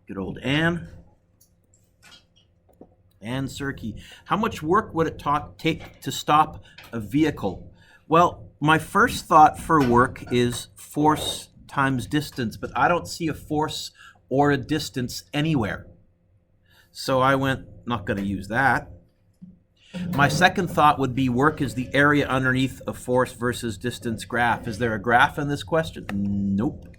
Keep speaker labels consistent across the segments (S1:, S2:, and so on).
S1: Good old Ann. Ann Serkey. How much work would it take to stop a vehicle? Well, my first thought for work is force times distance, but I don't see a force or a distance anywhere. So I went, not going to use that. My second thought would be work is the area underneath a force versus distance graph. Is there a graph in this question? Nope.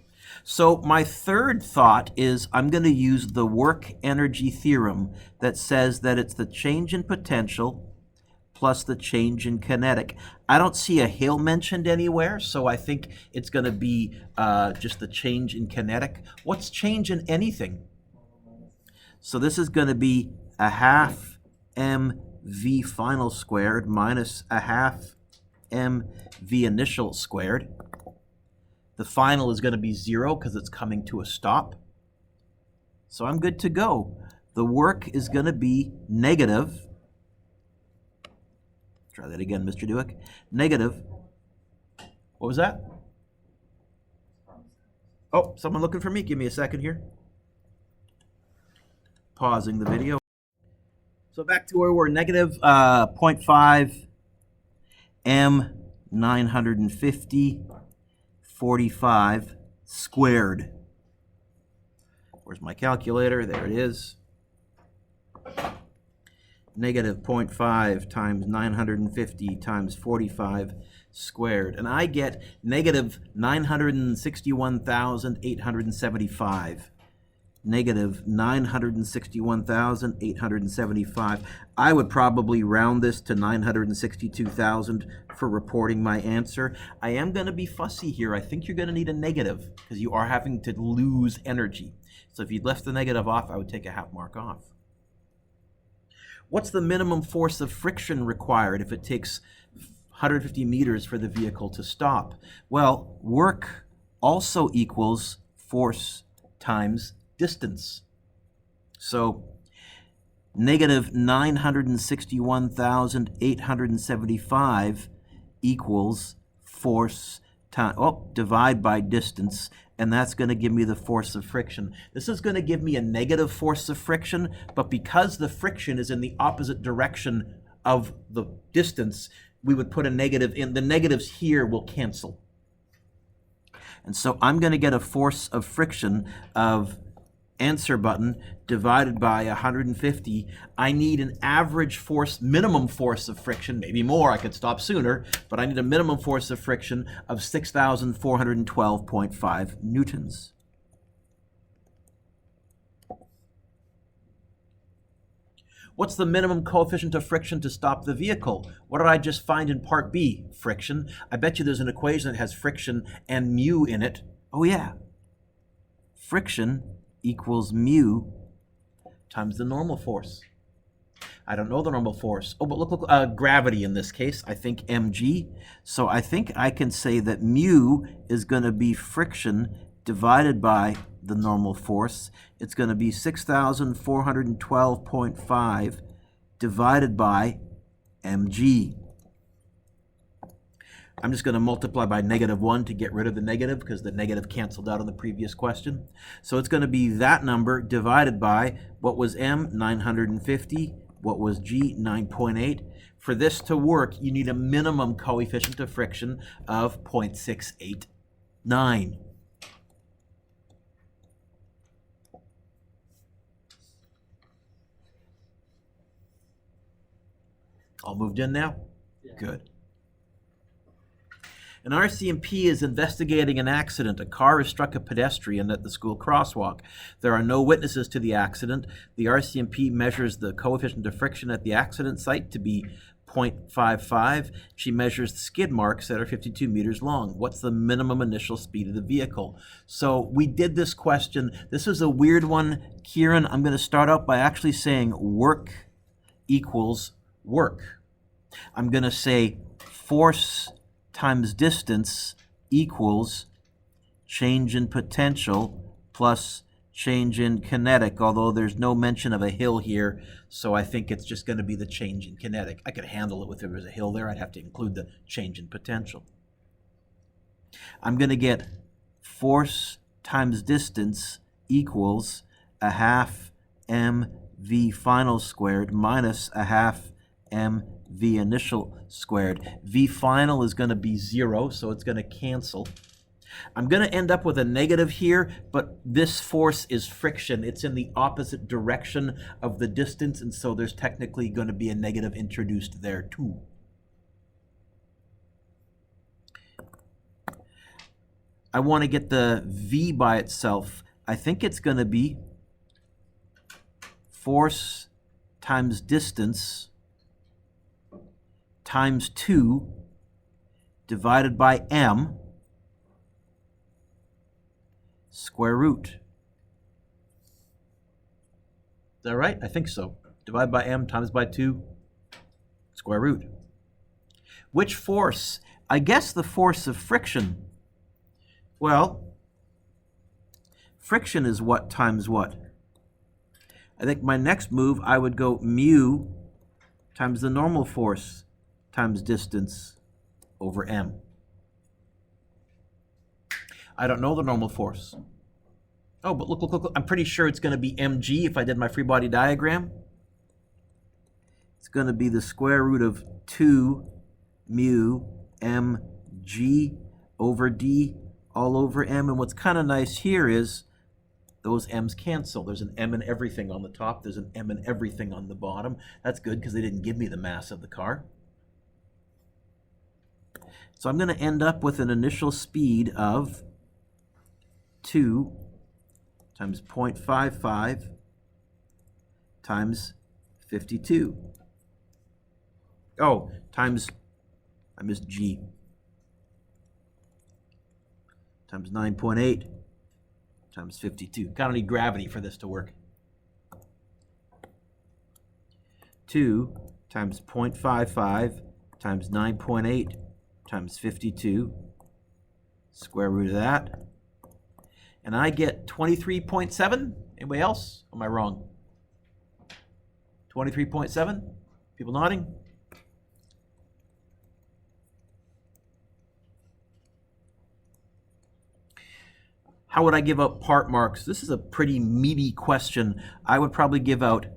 S1: So my third thought is I'm going to use the work energy theorem that says that it's the change in potential plus the change in kinetic. I don't see a hill mentioned anywhere, so I think it's going to be just the change in kinetic. What's change in anything? So this is going to be a half mv final squared minus a half mv initial squared. The final is going to be 0 because it's coming to a stop. So I'm good to go. The work is going to be negative. Try that again, Mr. Dewick. Negative. What was that? Oh, someone looking for me. Give me a second here. Pausing the video. So back to where we're negative 0.5 m 950 45 squared. Where's my calculator? There it is. Negative 0.5 times 950 times 45 squared. And I get negative 961,875. Negative 961,875. I would probably round this to 962,000 for reporting my answer. I am going to be fussy here. I think you're going to need a negative because you are having to lose energy. So if you'd left the negative off, I would take a half mark off. What's the minimum force of friction required if it takes 150 meters for the vehicle to stop? Well, work also equals force times distance. So negative 961,875 equals force divide by distance, and that's going to give me the force of friction. This is going to give me a negative force of friction, but because the friction is in the opposite direction of the distance, we would put a negative in. The negatives here will cancel. And so I'm going to get a force of friction of answer button divided by 150. I need an average force, minimum force of friction, maybe more, I could stop sooner, but I need a minimum force of friction of 6,412.5 newtons. What's the minimum coefficient of friction to stop the vehicle? What did I just find in part B? Friction. I bet you there's an equation that has friction and mu in it. Oh yeah. Friction equals mu times the normal force. I don't know the normal force. Oh, but look, gravity in this case, I think mg. So I think I can say that mu is going to be friction divided by the normal force. It's going to be 6,412.5 divided by mg. I'm just going to multiply by -1 to get rid of the negative because the negative canceled out on the previous question. So it's going to be that number divided by what was m, 950, what was g, 9.8. For this to work, you need a minimum coefficient of friction of 0.689. All moved in now? Yeah. Good. An RCMP is investigating an accident. A car has struck a pedestrian at the school crosswalk. There are no witnesses to the accident. The RCMP measures the coefficient of friction at the accident site to be 0.55. She measures the skid marks that are 52 meters long. What's the minimum initial speed of the vehicle? So we did this question. This is a weird one. Kieran, I'm going to start out by actually saying work equals work. I'm going to say force times distance equals change in potential plus change in kinetic, although there's no mention of a hill here, so I think it's just going to be the change in kinetic. I could handle it if there was a hill there. I'd have to include the change in potential. I'm going to get force times distance equals a half mv final squared minus a half mv initial squared. V final is going to be 0, so it's going to cancel. I'm going to end up with a negative here, but this force is friction. It's in the opposite direction of the distance, and so there's technically going to be a negative introduced there too. I want to get the V by itself. I think it's going to be force times distance times 2 divided by m square root. Is that right? I think so. Divided by m times by 2 square root. Which force? I guess the force of friction. Well, friction is what times what? I think my next move, I would go mu times the normal force times distance over m. I don't know the normal force. Oh, but look. I'm pretty sure it's going to be mg if I did my free body diagram. It's going to be the square root of 2 mu mg over d all over m. And what's kind of nice here is those m's cancel. There's an m in everything on the top. There's an m in everything on the bottom. That's good because they didn't give me the mass of the car. So I'm going to end up with an initial speed of 2 times 0.55 times 52. Oh, times, I missed g, times 9.8 times 52. Kind of need gravity for this to work. 2 times 0.55 times 9.8 times 52, square root of that. And I get 23.7. Anybody else? Am I wrong? 23.7? People nodding? How would I give out part marks? This is a pretty meaty question. I would probably give out,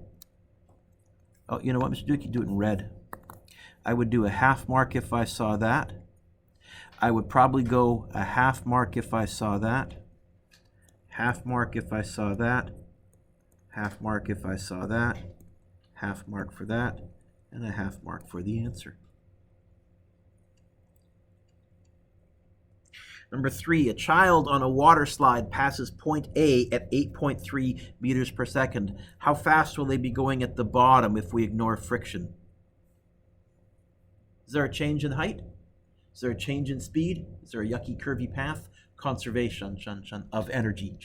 S1: oh, you know what, Mr. Duke, you do it in red. I would do a half mark if I saw that. I would probably go a half mark if I saw that. Half mark if I saw that. Half mark if I saw that. Half mark for that. And a half mark for the answer. Number 3, a child on a water slide passes point A at 8.3 meters per second. How fast will they be going at the bottom if we ignore friction? Is there a change in height? Is there a change in speed? Is there a yucky curvy path? Conservation of energy.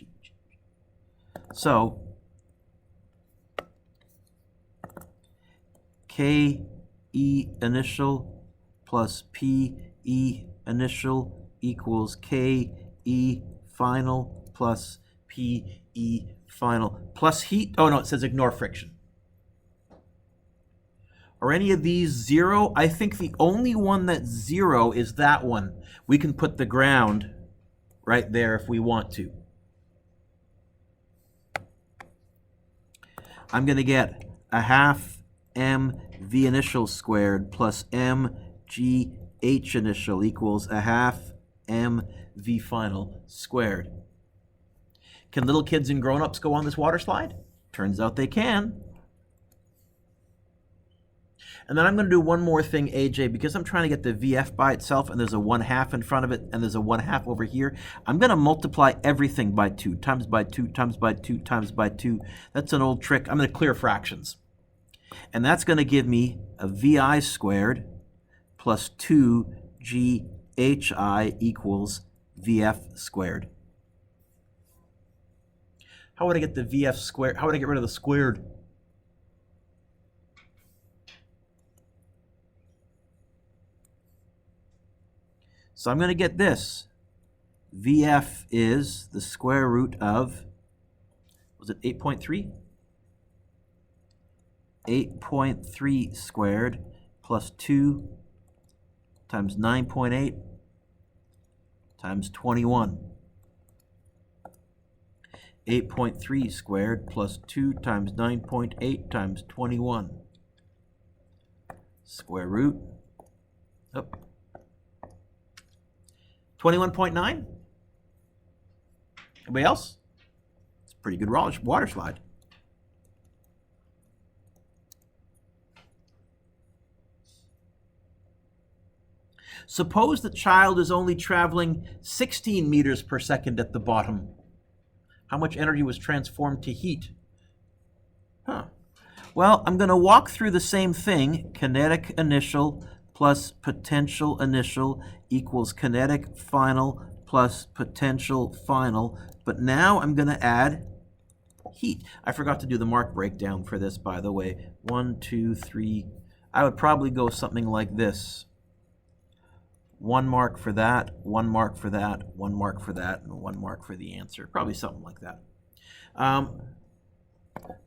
S1: So, K E initial plus P E initial equals K E final plus P E final plus heat. Oh no, it says ignore friction. Are any of these 0? I think the only one that's 0 is that one. We can put the ground right there if we want to. I'm going to get a half mv initial squared plus mgh initial equals a half mv final squared. Can little kids and grown-ups go on this water slide? Turns out they can. And then I'm going to do one more thing, AJ, because I'm trying to get the VF by itself, and there's a 1/2 in front of it, and there's a 1/2 over here. I'm going to multiply everything by 2, times by 2, times by 2, times by 2. That's an old trick. I'm going to clear fractions. And that's going to give me a VI squared plus 2GHI equals VF squared. How would I get the VF squared? How would I get rid of the squared? So I'm going to get this. VF is the square root of, was it 8.3? 8.3 squared plus 2 times 9.8 times 21. 8.3 squared plus 2 times 9.8 times 21. Square root. Oh. 21.9? Anybody else? It's a pretty good water slide. Suppose the child is only traveling 16 meters per second at the bottom. How much energy was transformed to heat? Well, I'm going to walk through the same thing. Kinetic initial plus potential initial equals kinetic final plus potential final. But now I'm going to add heat. I forgot to do the mark breakdown for this, by the way. 1, 2, 3. I would probably go something like this. 1 mark for that, 1 mark for that, 1 mark for that, and 1 mark for the answer. Probably something like that.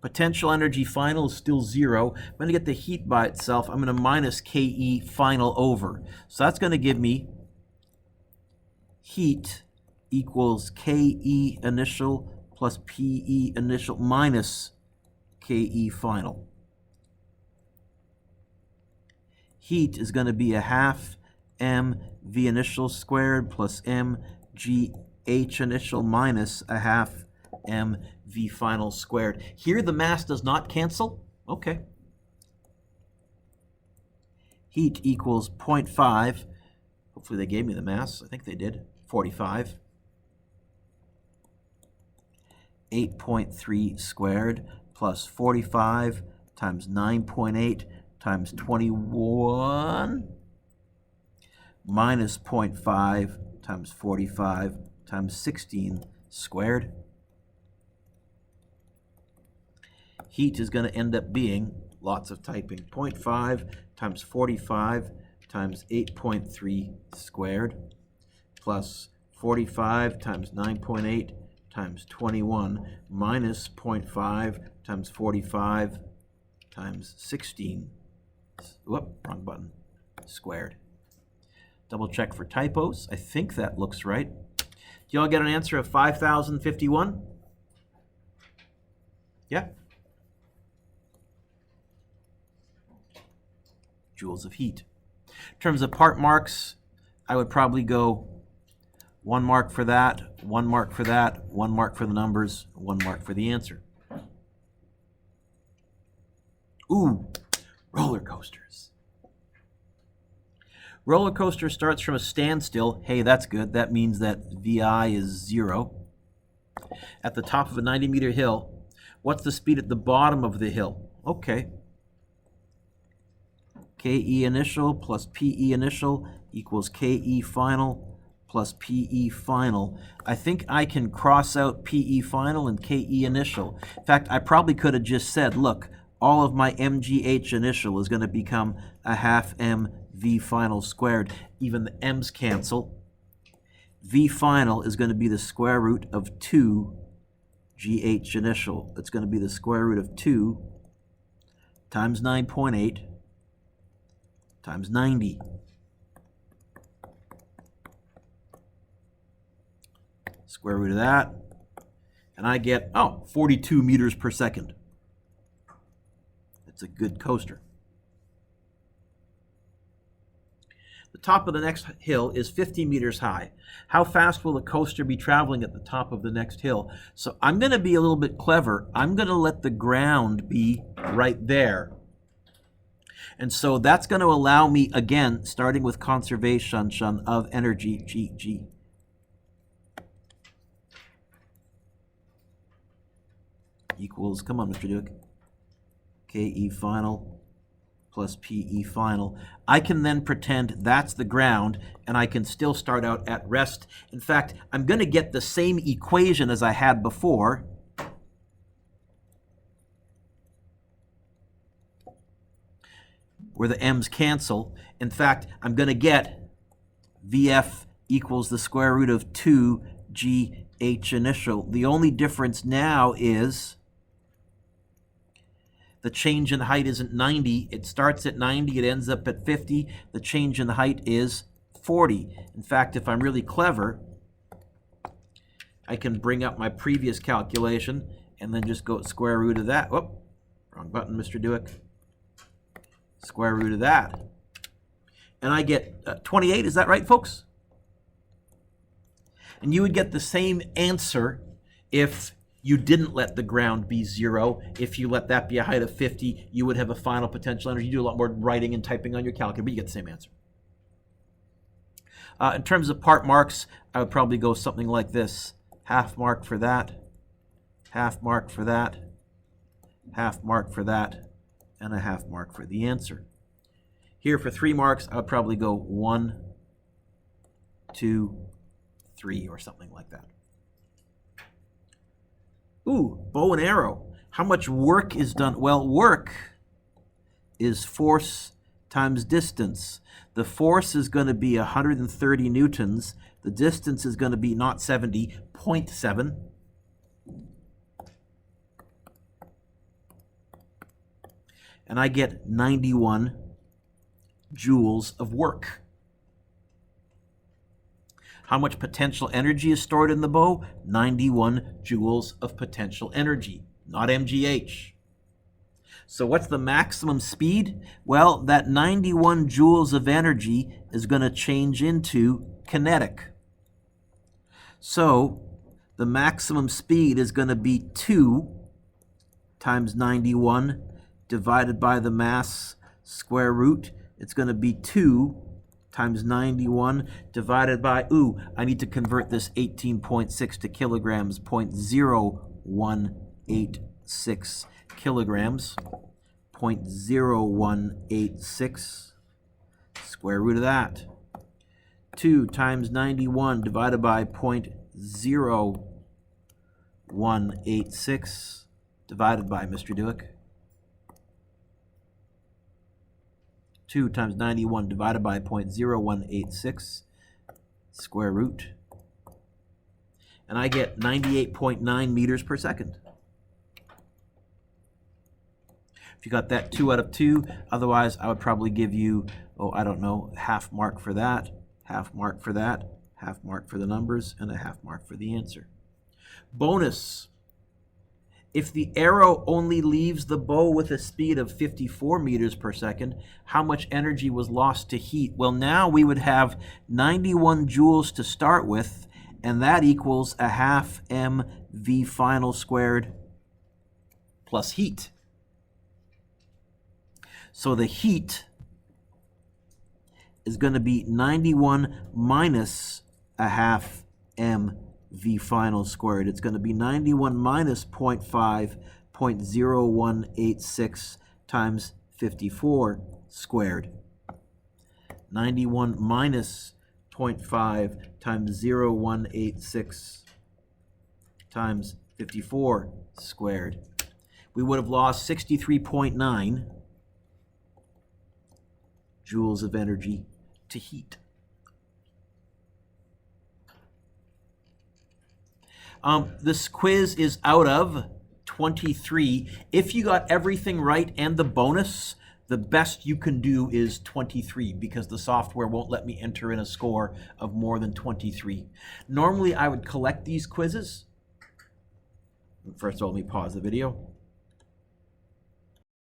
S1: Potential energy final is still 0. I'm going to get the heat by itself. I'm going to minus KE final over. So that's going to give me heat equals KE initial plus PE initial minus KE final. Heat is going to be a half mv initial squared plus mgh initial minus a half mv final squared. Here the mass does not cancel. Okay. Heat equals 0.5. Hopefully they gave me the mass. I think they did. 45. 8.3 squared plus 45 times 9.8 times 21 minus 0.5 times 45 times 16 squared. Heat is going to end up being, lots of typing, 0.5 times 45 times 8.3 squared plus 45 times 9.8 times 21 minus 0.5 times 45 times 16, whoop, wrong button, squared. Double check for typos. I think that looks right. Do you all get an answer of 5,051? Yeah. Joules of heat. In terms of part marks, I would probably go 1 mark for that, 1 mark for that, 1 mark for the numbers, 1 mark for the answer. Ooh, roller coasters. Roller coaster starts from a standstill. Hey, that's good. That means that VI is 0. At the top of a 90-meter hill, what's the speed at the bottom of the hill? Okay. KE initial plus PE initial equals KE final plus PE final. I think I can cross out PE final and KE initial. In fact, I probably could have just said, look, all of my MGH initial is going to become a half M V final squared. Even the M's cancel. V final is going to be the square root of 2 GH initial. It's going to be the square root of 2 times 9.8 times 90. Square root of that. And I get, 42 meters per second. It's a good coaster. The top of the next hill is 50 meters high. How fast will the coaster be traveling at the top of the next hill? So I'm going to be a little bit clever. I'm going to let the ground be right there. And so that's going to allow me, again, starting with conservation of energy, G. Equals, come on, Mr. Duke. KE final plus PE final. I can then pretend that's the ground, and I can still start out at rest. In fact, I'm going to get the same equation as I had before. Where the M's cancel. In fact, I'm going to get VF equals the square root of 2 GH initial. The only difference now is the change in height isn't 90. It starts at 90. It ends up at 50. The change in height is 40. In fact, if I'm really clever, I can bring up my previous calculation and then just go square root of that. Whoop, wrong button, Mr. Dewick. Square root of that. And I get 28, is that right, folks? And you would get the same answer if you didn't let the ground be 0. If you let that be a height of 50, you would have a final potential energy. You do a lot more writing and typing on your calculator, but you get the same answer. In terms of part marks, I would probably go something like this. Half mark for that, half mark for that, half mark for that, and a half mark for the answer. Here for 3 marks, I would probably go 1, 2, 3, or something like that. Ooh, bow and arrow. How much work is done? Well, work is force times distance. The force is going to be 130 newtons. The distance is going to be not 70, 0.7. And I get 91 joules of work. How much potential energy is stored in the bow? 91 joules of potential energy, not MGH. So what's the maximum speed? Well, that 91 joules of energy is going to change into kinetic. So the maximum speed is going to be 2 times 91 divided by the mass square root. It's going to be 2 times 91 divided by, I need to convert this 18.6 to kilograms, 0.0186 kilograms, 0.0186, square root of that. 2 times 91 divided by 0.0186 divided by, Mr. Dewick. 2 times 91 divided by 0.0186, square root. And I get 98.9 meters per second. If you got that 2 out of 2, otherwise I would probably give you, I don't know, half mark for that, half mark for that, half mark for the numbers, and a half mark for the answer. Bonus. If the arrow only leaves the bow with a speed of 54 meters per second, how much energy was lost to heat? Well, now we would have 91 joules to start with, and that equals a half mv final squared plus heat. So the heat is going to be 91 minus a half mv final squared. It's going to be 91 minus 0.5, 0.0186 times 54 squared. 91 minus 0.5 times 0.0186 times 54 squared. We would have lost 63.9 joules of energy to heat. This quiz is out of 23. If you got everything right and the bonus, the best you can do is 23 because the software won't let me enter in a score of more than 23. Normally, I would collect these quizzes. First of all, let me pause the video.